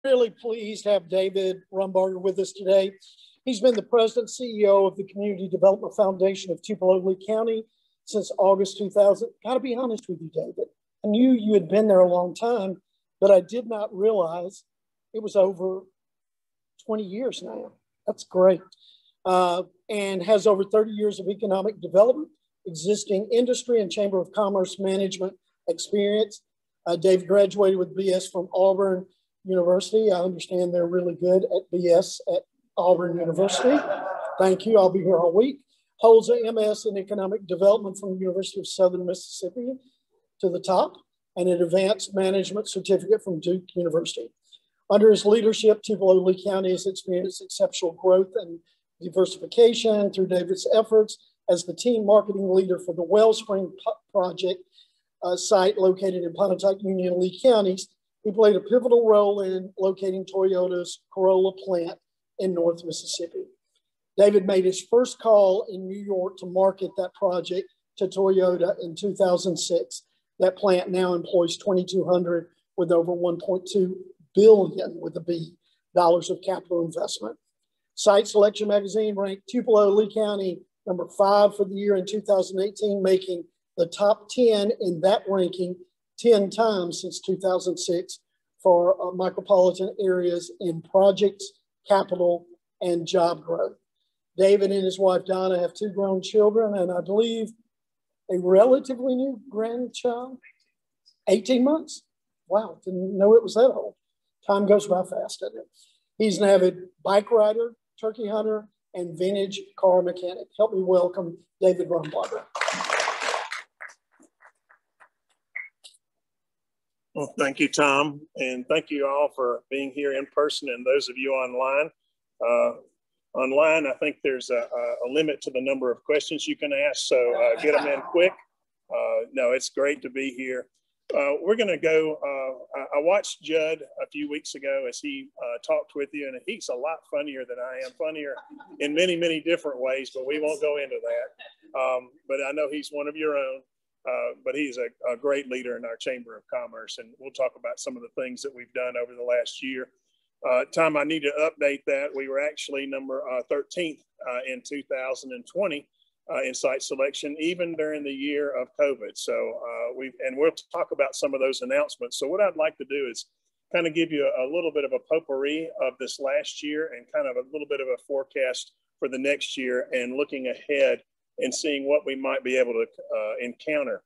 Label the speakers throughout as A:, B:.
A: Really pleased to have David Rumbarger with us today. He's been the president CEO of the Community Development Foundation of Tupelo County since August 2000. Got to be honest with you, David. I knew you had been there a long time, but I did not realize it was over 20 years now. That's great. And has over 30 years of economic development, existing industry and Chamber of Commerce management experience. Dave graduated with BS from Auburn University. I understand they're really good at BS at Auburn University. Thank you. I'll be here all week. Holds a MS in economic development from the University of Southern Mississippi to the top, and an advanced management certificate from Duke University. Under his leadership, Tupelo County has experienced exceptional growth and diversification through David's efforts as the team marketing leader for the Wellspring Project site located in Pontotoc, Union, and Lee counties. He played a pivotal role in locating Toyota's Corolla plant in North Mississippi. David made his first call in New York to market that project to Toyota in 2006. That plant now employs 2,200 with over 1.2 billion with a B dollars of capital investment. Site Selection Magazine ranked Tupelo Lee County number 5 for the year in 2018, making the top 10 in that ranking 10 times since 2006 for micropolitan areas in projects, capital, and job growth. David and his wife, Donna, have 2 grown children, and I believe a relatively new grandchild, 18 months. Wow, didn't know it was that old. Time goes by fast, doesn't it? He's an avid bike rider, turkey hunter, and vintage car mechanic. Help me welcome David Rumbarger.
B: Well, thank you, Tom, and thank you all for being here in person, and those of you online. Online, I think there's a limit to the number of questions you can ask, so get them in quick. No, it's great to be here. We're going to go, I watched Judd a few weeks ago as he talked with you, and he's a lot funnier than I am, funnier in many, many different ways, but we won't go into that. But I know he's one of your own. But he's a great leader in our Chamber of Commerce, and we'll talk about some of the things that we've done over the last year. Tom, I need to update that. We were actually number 13th in 2020 in site selection, even during the year of COVID. So we'll talk about some of those announcements. So what I'd like to do is kind of give you a little bit of a potpourri of this last year and kind of a little bit of a forecast for the next year and looking ahead and seeing what we might be able to encounter.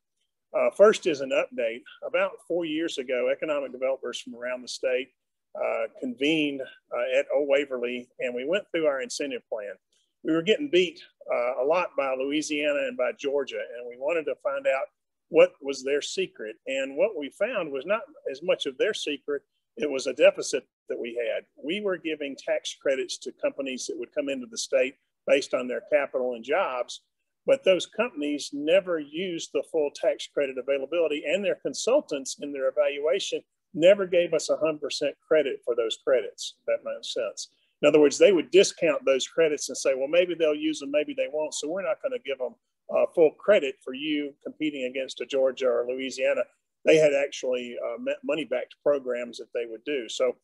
B: First is an update. About 4 years ago, economic developers from around the state convened at Old Waverly, and we went through our incentive plan. We were getting beat a lot by Louisiana and by Georgia, and we wanted to find out what was their secret. And what we found was not as much of their secret, it was a deficit that we had. We were giving tax credits to companies that would come into the state based on their capital and jobs, but those companies never used the full tax credit availability, and their consultants in their evaluation never gave us 100% credit for those credits. If that makes sense. In other words, they would discount those credits and say, well, maybe they'll use them, maybe they won't. So we're not going to give them full credit for you competing against a Georgia or Louisiana. They had actually money-backed programs that they would do. So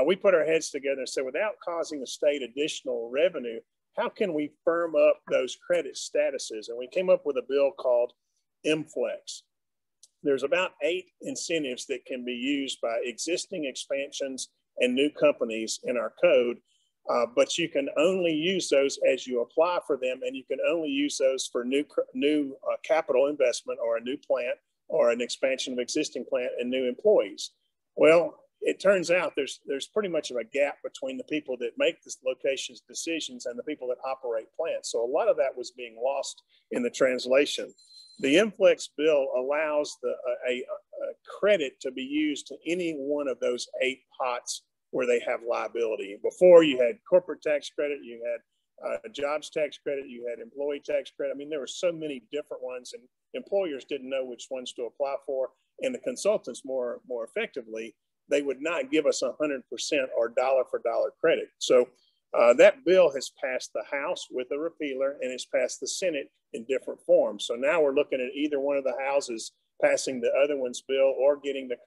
B: we put our heads together and said, without causing the state additional revenue, how can we firm up those credit statuses? And we came up with a bill called MFLEX. There's about 8 incentives that can be used by existing expansions and new companies in our code, but you can only use those as you apply for them, and you can only use those for new capital investment or a new plant or an expansion of existing plant and new employees. Well, it turns out there's pretty much of a gap between the people that make the locations decisions and the people that operate plants. So a lot of that was being lost in the translation. The MFLEX bill allows a credit to be used to any one of those 8 pots where they have liability. Before, you had corporate tax credit, you had jobs tax credit, you had employee tax credit. I mean, there were so many different ones, and employers didn't know which ones to apply for. And the consultants more effectively, they would not give us 100% or dollar for dollar credit. So that bill has passed the House with a repealer and has passed the Senate in different forms. So now we're looking at either one of the houses passing the other one's bill or getting the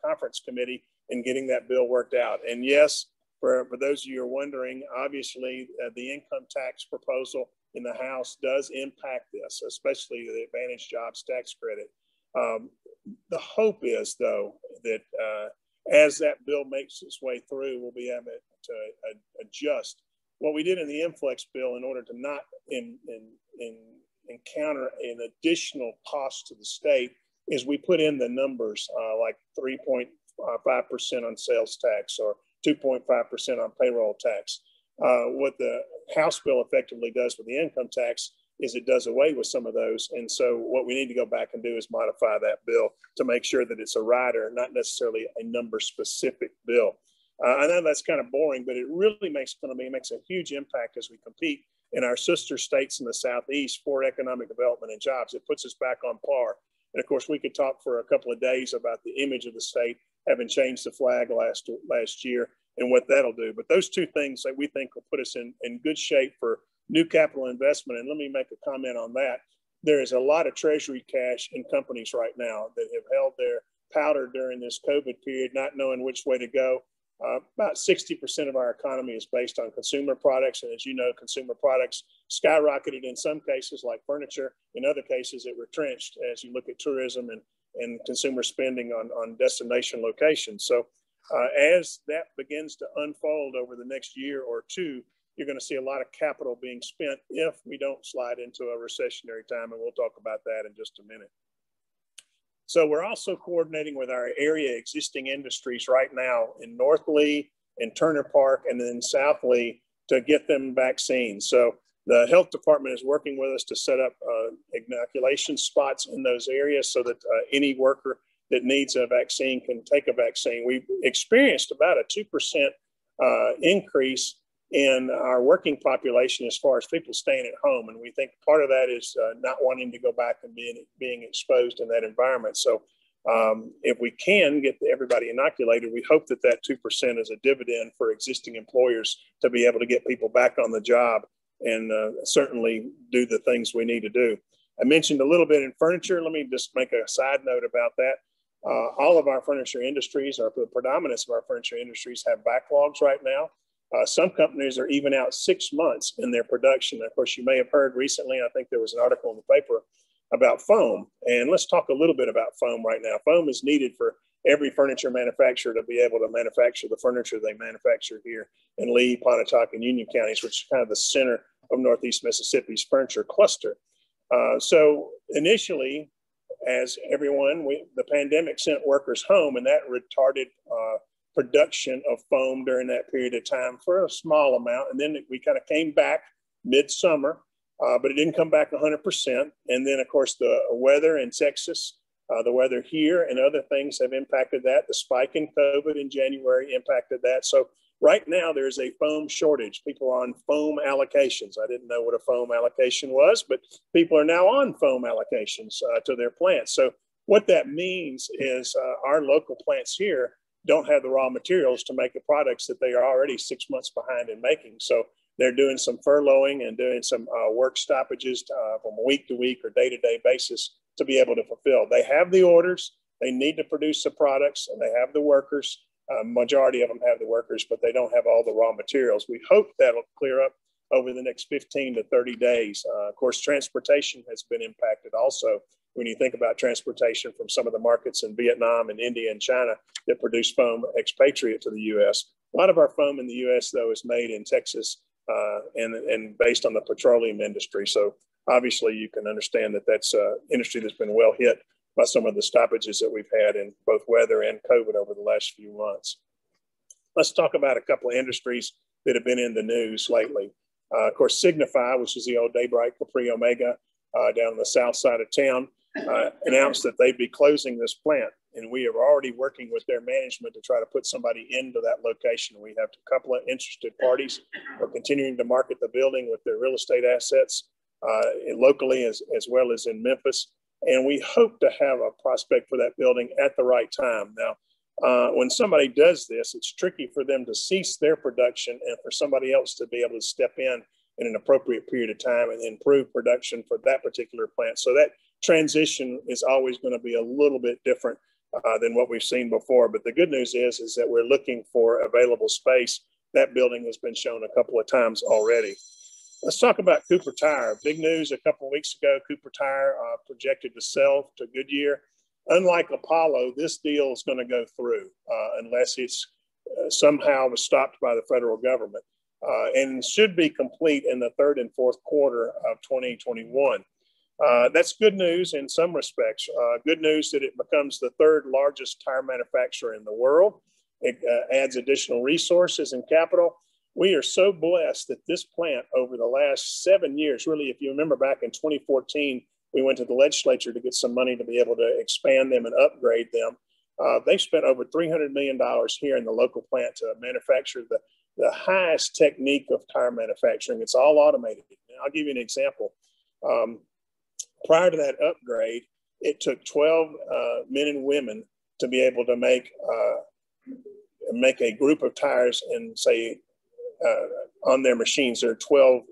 B: conference committee and getting that bill worked out. And yes, for those of you who are wondering, obviously the income tax proposal in the House does impact this, especially the Advantage Jobs Tax Credit. The hope is, though, that as that bill makes its way through, we'll be able to adjust what we did in the influx bill in order to not encounter an additional cost to the state. Is we put in the numbers like 3.5% on sales tax or 2.5% on payroll tax. What the House bill effectively does with the income tax is it does away with some of those. And so what we need to go back and do is modify that bill to make sure that it's a rider, not necessarily a number specific bill. I know that's kind of boring, but it really makes a huge impact as we compete in our sister states in the Southeast for economic development and jobs. It puts us back on par. And of course, we could talk for a couple of days about the image of the state, having changed the flag last year and what that'll do. But those two things that we think will put us in good shape for new capital investment. And let me make a comment on that. There is a lot of treasury cash in companies right now that have held their powder during this COVID period, not knowing which way to go. About 60% of our economy is based on consumer products. And as you know, consumer products skyrocketed in some cases like furniture. In other cases, it retrenched as you look at tourism and consumer spending on destination locations. So as that begins to unfold over the next year or two, you're going to see a lot of capital being spent if we don't slide into a recessionary time. And we'll talk about that in just a minute. So we're also coordinating with our area existing industries right now in North Lee and Turner Park and then South Lee to get them vaccines. So the health department is working with us to set up inoculation spots in those areas so that any worker that needs a vaccine can take a vaccine. We've experienced about a 2% increase in our working population as far as people staying at home. And we think part of that is not wanting to go back and being exposed in that environment. So if we can get everybody inoculated, we hope that 2% is a dividend for existing employers to be able to get people back on the job and certainly do the things we need to do. I mentioned a little bit in furniture. Let me just make a side note about that. All of our furniture industries, or the predominance of our furniture industries, have backlogs right now. Some companies are even out 6 months in their production. Of course, you may have heard recently, I think there was an article in the paper about foam. And let's talk a little bit about foam right now. Foam is needed for every furniture manufacturer to be able to manufacture the furniture they manufacture here in Lee, Pontotoc, and Union counties, which is kind of the center of Northeast Mississippi's furniture cluster. So initially, as everyone, the pandemic sent workers home, and that retarded production of foam during that period of time for a small amount. And then we kind of came back midsummer, but it didn't come back 100%. And then, of course, the weather in Texas, the weather here and other things have impacted that. The spike in COVID in January impacted that. So right now there's a foam shortage. People are on foam allocations. I didn't know what a foam allocation was, but people are now on foam allocations to their plants. So what that means is our local plants here don't have the raw materials to make the products that they are already 6 months behind in making. So they're doing some furloughing and doing some work stoppages from a week to week or day-to-day basis to be able to fulfill. They have the orders, they need to produce the products, and they have the workers. Majority of them have the workers, but they don't have all the raw materials. We hope that'll clear up over the next 15 to 30 days. Of course, transportation has been impacted also. When you think about transportation from some of the markets in Vietnam and India and China that produce foam expatriate to the U.S. A lot of our foam in the U.S., though, is made in Texas and based on the petroleum industry. So obviously you can understand that that's an industry that's been well hit by some of the stoppages that we've had in both weather and COVID over the last few months. Let's talk about a couple of industries that have been in the news lately. Of course, Signify, which is the old Daybright Capri Omega down on the south side of town, announced that they'd be closing this plant. And we are already working with their management to try to put somebody into that location. We have a couple of interested parties who are continuing to market the building with their real estate assets locally as well as in Memphis. And we hope to have a prospect for that building at the right time. Now, when somebody does this, it's tricky for them to cease their production and for somebody else to be able to step in an appropriate period of time and improve production for that particular plant. So that transition is always going to be a little bit different than what we've seen before. But the good news is that we're looking for available space. That building has been shown a couple of times already. Let's talk about Cooper Tire. Big news a couple of weeks ago, Cooper Tire projected to sell to Goodyear. Unlike Apollo, this deal is going to go through unless it's somehow stopped by the federal government, and should be complete in the third and fourth quarter of 2021. That's good news in some respects. Good news that it becomes the third largest tire manufacturer in the world. It adds additional resources and capital. We are so blessed that this plant over the last 7 years, really, if you remember back in 2014, we went to the legislature to get some money to be able to expand them and upgrade them. They've spent over $300 million here in the local plant to manufacture the highest technique of tire manufacturing. It's all automated. And I'll give you an example. Prior to that upgrade, it took 12 men and women to be able to make a group of tires and say on their machines. There are 12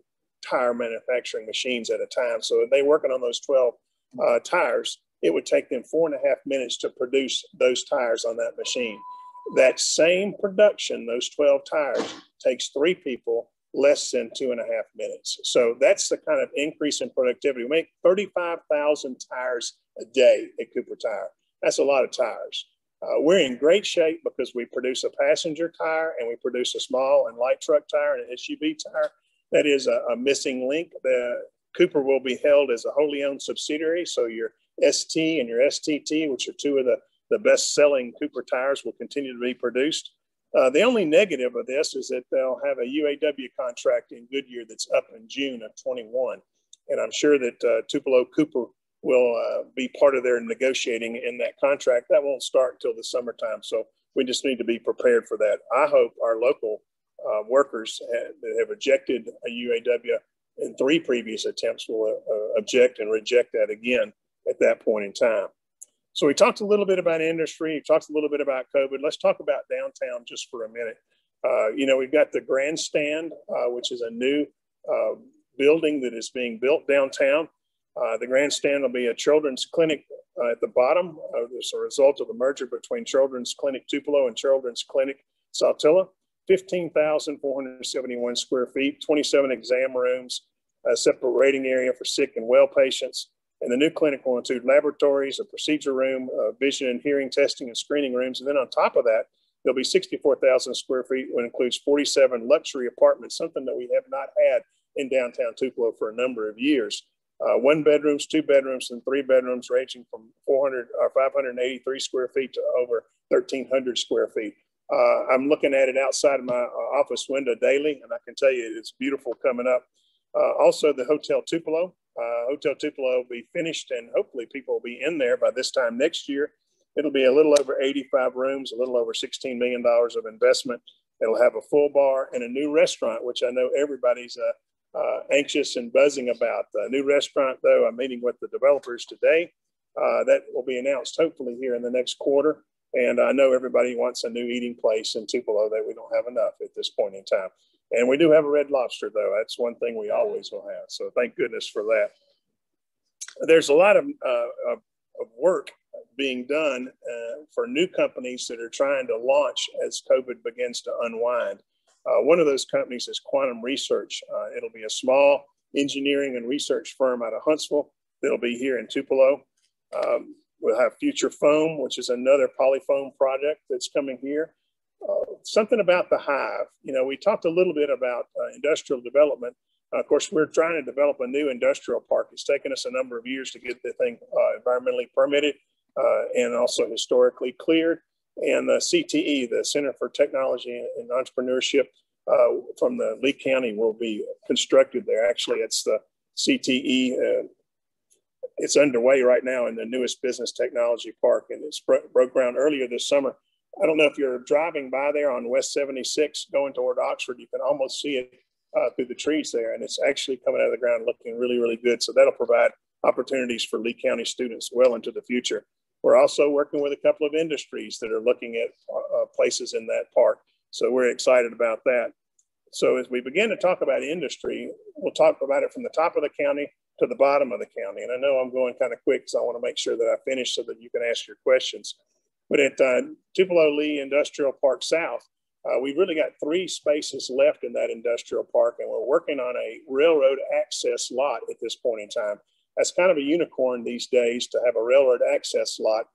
B: tire manufacturing machines at a time. So if they're working on those 12 tires, it would take them 4.5 minutes to produce those tires on that machine. That same production, those 12 tires, takes 3 people less than 2.5 minutes. So that's the kind of increase in productivity. We make 35,000 tires a day at Cooper Tire. That's a lot of tires. We're in great shape because we produce a passenger tire and we produce a small and light truck tire and an SUV tire. That is a missing link. The Cooper will be held as a wholly owned subsidiary. So your ST and your STT, which are 2 of the best-selling Cooper tires, will continue to be produced. The only negative of this is that they'll have a UAW contract in Goodyear that's up in June of 21. And I'm sure that Tupelo Cooper will be part of their negotiating in that contract. That won't start until the summertime. So we just need to be prepared for that. I hope our local workers that have rejected a UAW in 3 previous attempts will object and reject that again at that point in time. So we talked a little bit about industry, we talked a little bit about COVID. Let's talk about downtown just for a minute. We've got the grandstand, which is a new building that is being built downtown. The grandstand will be a children's clinic at the bottom as a result of the merger between Children's Clinic Tupelo and Children's Clinic Saltillo. 15,471 square feet, 27 exam rooms, a separate waiting area for sick and well patients. And the new clinic will include laboratories, a procedure room, vision and hearing testing and screening rooms. And then on top of that, there'll be 64,000 square feet, which includes 47 luxury apartments, something that we have not had in downtown Tupelo for a number of years. 1 bedrooms, 2 bedrooms, and 3 bedrooms ranging from 583 square feet to over 1,300 square feet. I'm looking at it outside of my office window daily, and I can tell you it's beautiful coming up. Also, the Hotel Tupelo. Hotel Tupelo will be finished, and hopefully people will be in there by this time next year. It'll be a little over 85 rooms, a little over $16 million of investment. It'll have a full bar and a new restaurant, which I know everybody's anxious and buzzing about. The new restaurant, though, I'm meeting with the developers today. That will be announced hopefully here in the next quarter. And I know everybody wants a new eating place in Tupelo that we don't have enough at this point in time. And we do have a Red Lobster, though. That's one thing we always will have. So thank goodness for that. There's a lot of work being done for new companies that are trying to launch as COVID begins to unwind. One of those companies is Quantum Research. It'll be a small engineering and research firm out of Huntsville that'll be here in Tupelo. We'll have Future Foam, which is another polyfoam project that's coming here. Something about the Hive. We talked a little bit about industrial development. Of course, we're trying to develop a new industrial park. It's taken us a number of years to get the thing environmentally permitted and also historically cleared. And the CTE, the Center for Technology and Entrepreneurship from the Lee County, will be constructed there. Actually, it's the CTE. It's underway right now in the newest business technology park, and it's broke ground earlier this summer. I don't know if you're driving by there on West 76 going toward Oxford, you can almost see it through the trees there, and it's actually coming out of the ground looking really, really good. So that'll provide opportunities for Lee County students well into the future. We're also working with a couple of industries that are looking at places in that park. So we're excited about that. So as we begin to talk about industry, we'll talk about it from the top of the county to the bottom of the county. And I know I'm going kind of quick because I want to make sure that I finish so that you can ask your questions. But at Tupelo Lee Industrial Park South, we've really got 3 spaces left in that industrial park, and we're working on a railroad access lot at this point in time. That's kind of a unicorn these days to have a railroad access lot.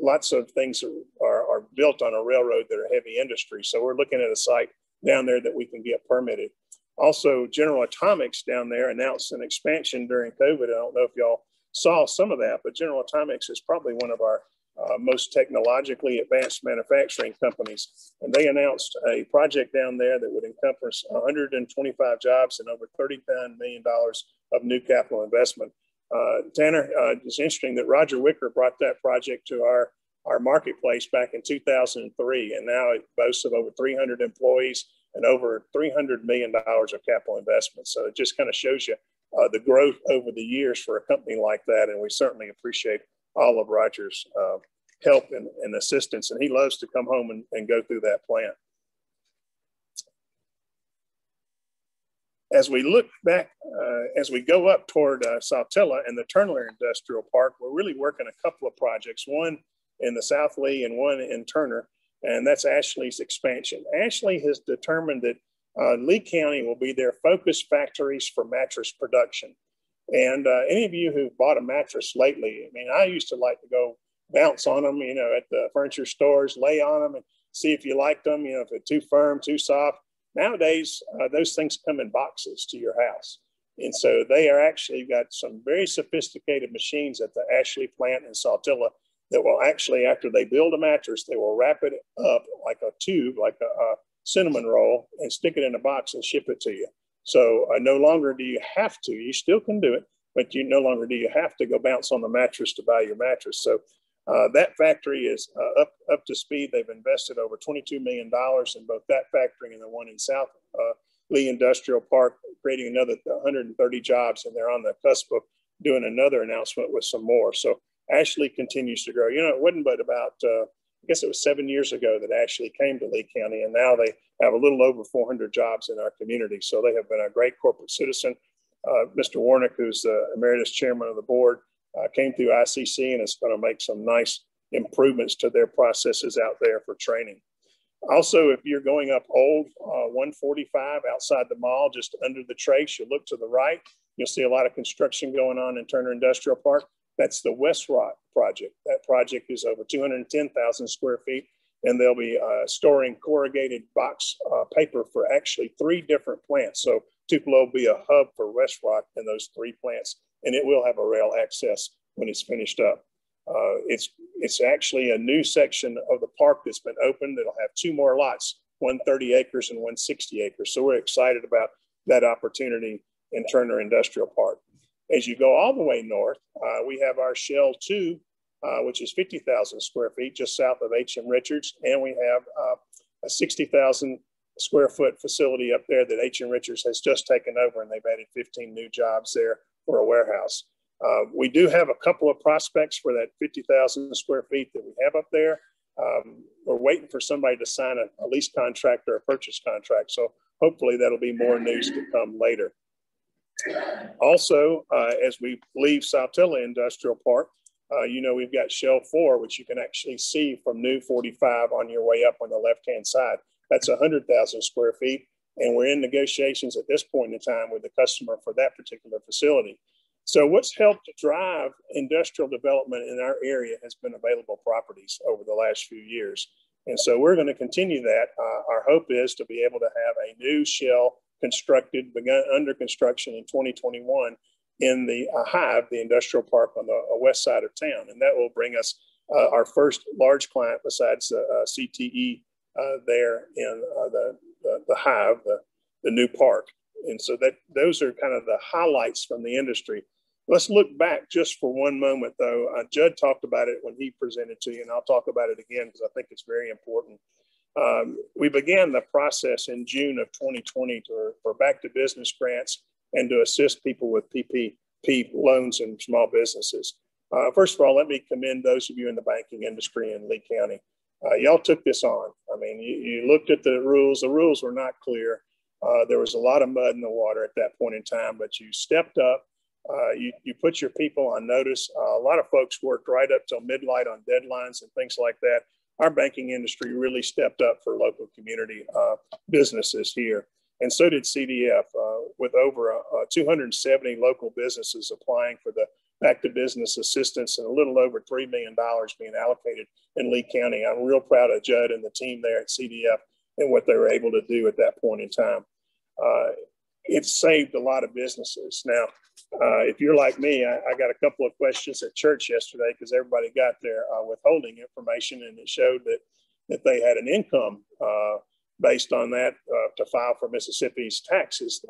B: Lots of things are built on a railroad that are heavy industry. So we're looking at a site down there that we can get permitted. Also, General Atomics down there announced an expansion during COVID. I don't know if y'all saw some of that, but General Atomics is probably one of our most technologically advanced manufacturing companies. And they announced a project down there that would encompass 125 jobs and over $39 million of new capital investment. Tanner, it's interesting that Roger Wicker brought that project to our marketplace back in 2003, and now it boasts of over 300 employees and over $300 million of capital investment. So it just kind of shows you the growth over the years for a company like that, and we certainly appreciate all of Roger's help and assistance, and he loves to come home and go through that plant. As we look back, as we go up toward Saltillo and the Turner Industrial Park, we're really working a couple of projects, one in the South Lee and one in Turner, and that's Ashley's expansion. Ashley has determined that Lee County will be their focus factories for mattress production. And any of you who've bought a mattress lately, I mean, I used to like to go bounce on them, you know, at the furniture stores, lay on them and see if you liked them, you know, if they're too firm, too soft. Nowadays, those things come in boxes to your house. And so they are actually got some very sophisticated machines at the Ashley plant in Saltillo that will actually, after they build a mattress, they will wrap it up like a tube, like a cinnamon roll, and stick it in a box and ship it to you. So no longer do you have to, you still can do it, but you no longer do you have to go bounce on the mattress to buy your mattress. So that factory is up to speed. They've invested over $22 million in both that factory and the one in South Lee Industrial Park, creating another 130 jobs, and they're on the cusp of doing another announcement with some more. So Ashley continues to grow. You know, it wasn't but about, I guess it was 7 years ago that Ashley came to Lee County, and now they have a little over 400 jobs in our community. So they have been a great corporate citizen. Mr. Warnick, who's the emeritus chairman of the board, came through ICC and is going to make some nice improvements to their processes out there for training. Also, if you're going up Old 145 outside the mall, just under the trace, you look to the right, you'll see a lot of construction going on in Turner Industrial Park. That's the West Rock project. That project is over 210,000 square feet, and they'll be storing corrugated box paper for actually 3 different plants. So Tupelo will be a hub for West Rock in those 3 plants, and it will have a rail access when it's finished up. It's actually a new section of the park that's been opened. It'll have 2 more lots, one 30 acres and one 60 acres. So we're excited about that opportunity in Turner Industrial Park. As you go all the way north, we have our Shell 2, which is 50,000 square feet just south of H.M. Richards. And we have a 60,000 square foot facility up there that H.M. Richards has just taken over, and they've added 15 new jobs there for a warehouse. We do have a couple of prospects for that 50,000 square feet that we have up there. We're waiting for somebody to sign a lease contract or a purchase contract. So hopefully that'll be more news to come later. Also, as we leave Saltillo Industrial Park, you know, we've got Shell 4, which you can actually see from New 45 on your way up on the left-hand side. That's 100,000 square feet. And we're in negotiations at this point in time with the customer for that particular facility. So what's helped to drive industrial development in our area has been available properties over the last few years. And so we're going to continue that. Our hope is to be able to have a new Shell constructed, begun under construction in 2021 in the Hive, the industrial park on the west side of town. And that will bring us our first large client besides CTE there in the Hive, the new park. And so those are kind of the highlights from the industry. Let's look back just for one moment, though. Judd talked about it when he presented to you, and I'll talk about it again because I think it's very important. We began the process in June of 2020 for back to business grants and to assist people with PPP loans and small businesses. First of all, let me commend those of you in the banking industry in Lee County. Y'all took this on. I mean, you looked at the rules. The rules were not clear. There was a lot of mud in the water at that point in time, but you stepped up. You put your people on notice. A lot of folks worked right up till midnight on deadlines and things like that. Our banking industry really stepped up for local community businesses here. And so did CDF, with over 270 local businesses applying for the Back to Business Assistance and a little over $3 million being allocated in Lee County. I'm real proud of Judd and the team there at CDF and what they were able to do at that point in time. It saved a lot of businesses. Now, if you're like me, I got a couple of questions at church yesterday because everybody got their withholding information, and it showed that they had an income based on that to file for Mississippi's taxes.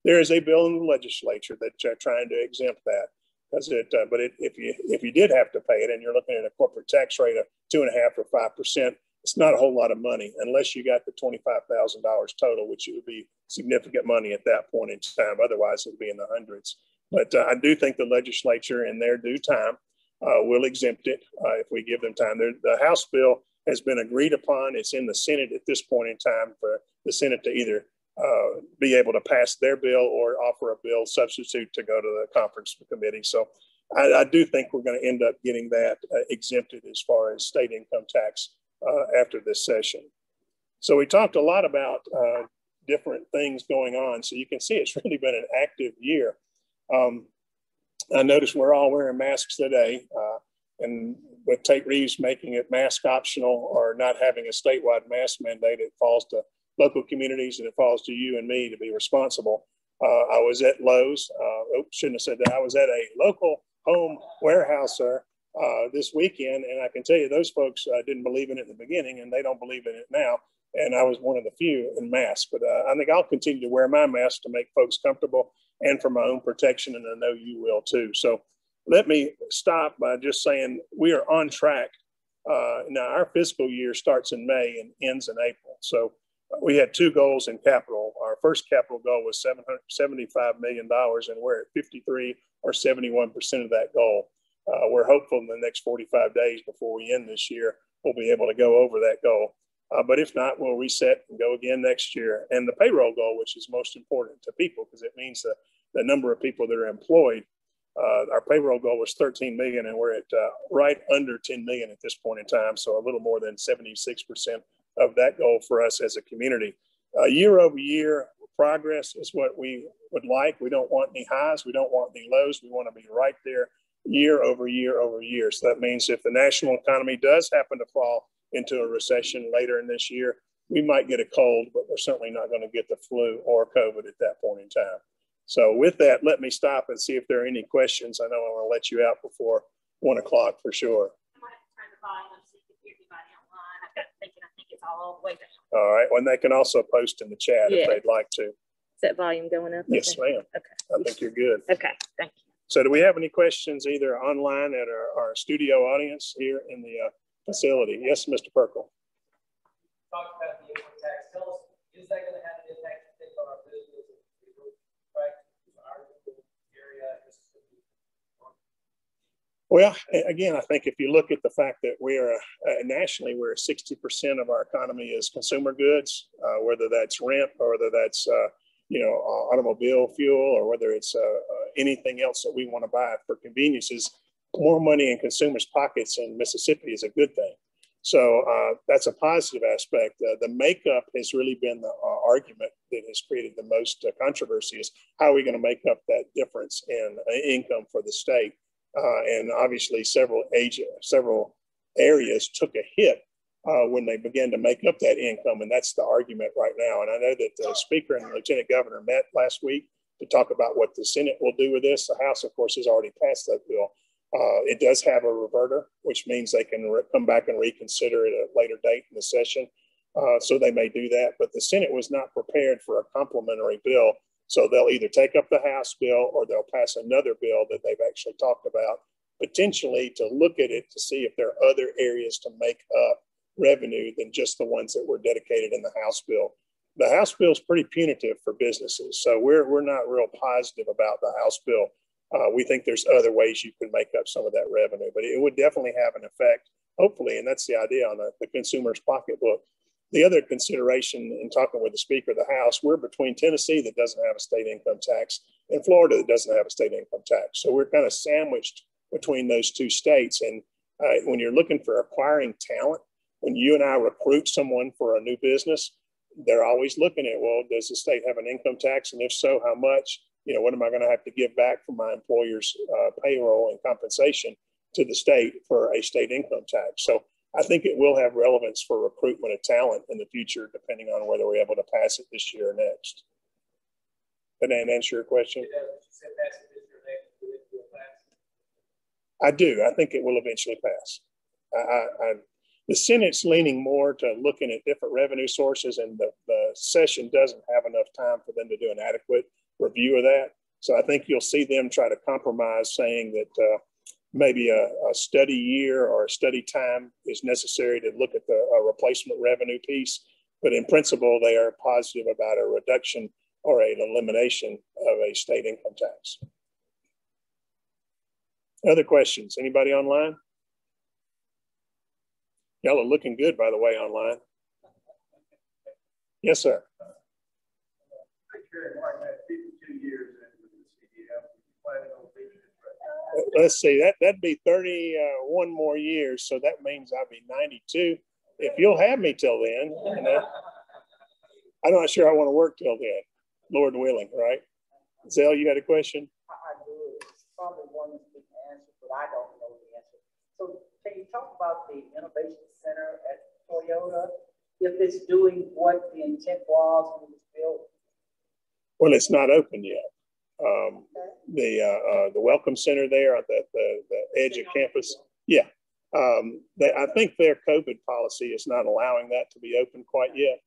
B: There is a bill in the legislature that's trying to exempt that. If you did have to pay it and you're looking at a corporate tax rate of 2.5% or 5%, it's not a whole lot of money unless you got the $25,000 total, which would be significant money at that point in time. Otherwise, it would be in the hundreds. But I do think the legislature, in their due time, will exempt it if we give them time. The House bill has been agreed upon. It's in the Senate at this point in time for the Senate to either be able to pass their bill or offer a bill substitute to go to the conference committee. So I do think we're going to end up getting that exempted as far as state income tax after this session. So we talked a lot about different things going on. So you can see it's really been an active year. I noticed we're all wearing masks today, and with Tate Reeves making it mask optional or not having a statewide mask mandate, it falls to local communities and it falls to you and me to be responsible. I was at Lowe's, shouldn't have said that. I was at a local home warehouser this weekend, and I can tell you those folks didn't believe in it in the beginning, and they don't believe in it now. And I was one of the few in masks, but I think I'll continue to wear my mask to make folks comfortable and for my own protection, and I know you will too. So let me stop by just saying we are on track. Now our fiscal year starts in May and ends in April. So we had two goals in capital. Our first capital goal was $775 million, and we're at 53 or 71% of that goal. We're hopeful in the next 45 days before we end this year, we'll be able to go over that goal. But if not, we'll reset and go again next year. And the payroll goal, which is most important to people because it means the number of people that are employed. Our payroll goal was 13 million, and we're at right under 10 million at this point in time. So a little more than 76% of that goal for us as a community. Year over year progress is what we would like. We don't want any highs. We don't want any lows. We want to be right there year over year over year. So that means if the national economy does happen to fall into a recession later in this year, we might get a cold, but we're certainly not going to get the flu or COVID at that point in time. So with that, let me stop and see if there are any questions. I know I want to let you out before 1 o'clock for sure.
C: I might have to turn the volume up so you can hear anybody online. I think it's all the way down.
B: All right. Well, they can also post in the chat if they'd like to.
C: Is that volume going up?
B: Yes, ma'am. Okay. I think you're good.
C: Okay. Thank you.
B: So do we have any questions either online at our studio audience here in the facility? Yes, Mr. Perkle.
D: Talk about the income tax. Tell us, is that going to have an impact, you think, on our business and our area?
B: Well, again, I think if you look at the fact that we're nationally, we're 60% of our economy is consumer goods, whether that's rent or whether that's automobile fuel or whether it's anything else that we want to buy for conveniences, more money in consumers' pockets in Mississippi is a good thing. So that's a positive aspect. The makeup has really been the argument that has created the most controversy is how are we going to make up that difference in income for the state? And obviously several areas took a hit when they began to make up that income. And that's the argument right now. And I know that the Speaker and the Lieutenant Governor met last week to talk about what the Senate will do with this. The House, of course, has already passed that bill. It does have a reverter, which means they can come back and reconsider it at a later date in the session. So they may do that. But the Senate was not prepared for a complementary bill. So they'll either take up the House bill or they'll pass another bill that they've actually talked about, potentially to look at it to see if there are other areas to make up revenue than just the ones that were dedicated in the House bill. The House bill is pretty punitive for businesses. So we're not real positive about the House bill. We think there's other ways you can make up some of that revenue, but it would definitely have an effect, hopefully, and that's the idea on the consumer's pocketbook. The other consideration in talking with the Speaker of the House, we're between Tennessee that doesn't have a state income tax and Florida that doesn't have a state income tax. So we're kind of sandwiched between those two states. And when you're looking for acquiring talent, when you and I recruit someone for a new business, they're always looking at, well, does the state have an income tax? And if so, how much? You know, what am I going to have to give back from my employer's payroll and compensation to the state for a state income tax? So I think it will have relevance for recruitment of talent in the future, depending on whether we're able to pass it this year or next. Did that answer your question? I do. I think it will eventually pass. The Senate's leaning more to looking at different revenue sources, and the session doesn't have enough time for them to do an adequate review of that. So I think you'll see them try to compromise, saying that maybe a study year or a study time is necessary to look at the replacement revenue piece. But in principle, they are positive about a reduction or an elimination of a state income tax. Other questions? Anybody online? Y'all are looking good, by the way, online. Yes, sir. Let's see, that'd be 31 more years. So that means I'll be 92. If you'll have me till then, you know, I'm not sure I want to work till then, Lord willing, right? Zell, you had a question?
E: I do. It's probably one that's been answered, but I don't know the answer. So can you talk about the Innovation Center at Toyota, if it's doing what the intent was when it was built?
B: Well, it's not open yet. The Welcome Center there at the edge of campus, yeah. I think their COVID policy is not allowing that to be open quite yet.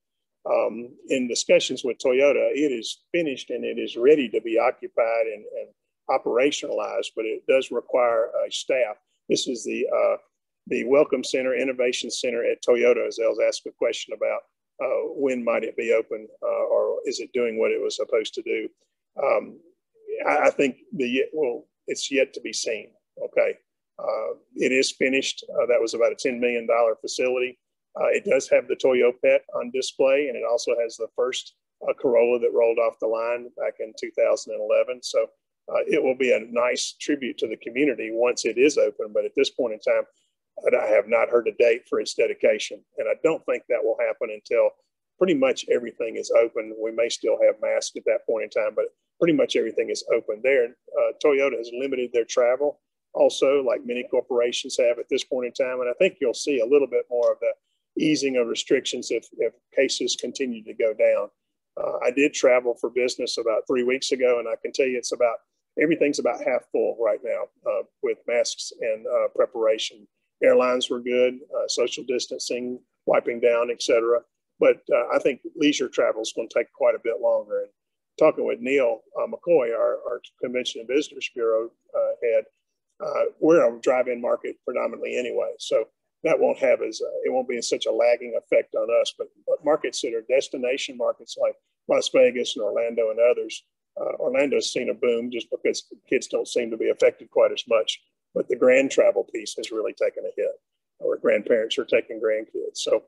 B: In discussions with Toyota, it is finished and it is ready to be occupied and operationalized, but it does require a staff. This is the Welcome Center, Innovation Center at Toyota, as I was asked a question about when might it be open or is it doing what it was supposed to do? I think it's yet to be seen. Okay. It is finished. That was about a $10 million facility. It does have the Toyo Pet on display, and it also has the first Corolla that rolled off the line back in 2011. So it will be a nice tribute to the community once it is open. But at this point in time, I have not heard a date for its dedication. And I don't think that will happen until pretty much everything is open. We may still have masks at that point in time, but pretty much everything is open there. Toyota has limited their travel also, like many corporations have at this point in time. And I think you'll see a little bit more of the easing of restrictions if cases continue to go down. I did travel for business about 3 weeks ago, and I can tell you everything's about half full right now with masks and preparation. Airlines were good, social distancing, wiping down, et cetera. But I think leisure travel is going to take quite a bit longer. And talking with Neil McCoy, our Convention and Visitors Bureau head, we're a drive-in market predominantly anyway. So that won't it won't be such a lagging effect on us. But markets that are destination markets like Las Vegas and Orlando and others, Orlando's seen a boom just because kids don't seem to be affected quite as much. But the grand travel piece has really taken a hit, or grandparents are taking grandkids. So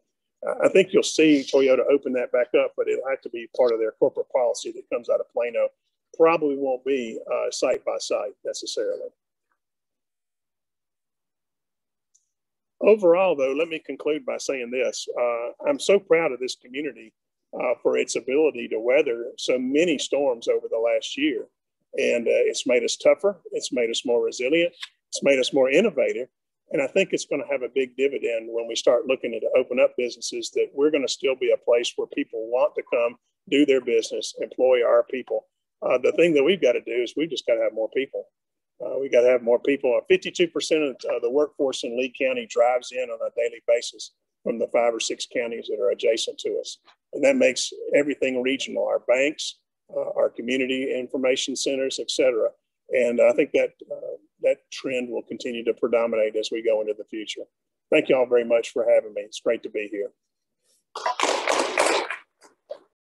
B: I think you'll see Toyota open that back up, but it'll have to be part of their corporate policy that comes out of Plano. Probably won't be site by site necessarily. Overall, though, let me conclude by saying this. I'm so proud of this community for its ability to weather so many storms over the last year. And it's made us tougher. It's made us more resilient. It's made us more innovative. And I think it's going to have a big dividend when we start looking to open up businesses, that we're going to still be a place where people want to come do their business, employ our people. The thing that we've got to do is we just got to have more people. We got to have more people. 52% of the workforce in Lee County drives in on a daily basis from the 5 or 6 counties that are adjacent to us. And that makes everything regional, our banks, our community information centers, et cetera. And I think that trend will continue to predominate as we go into the future. Thank you all very much for having me. It's great to be here.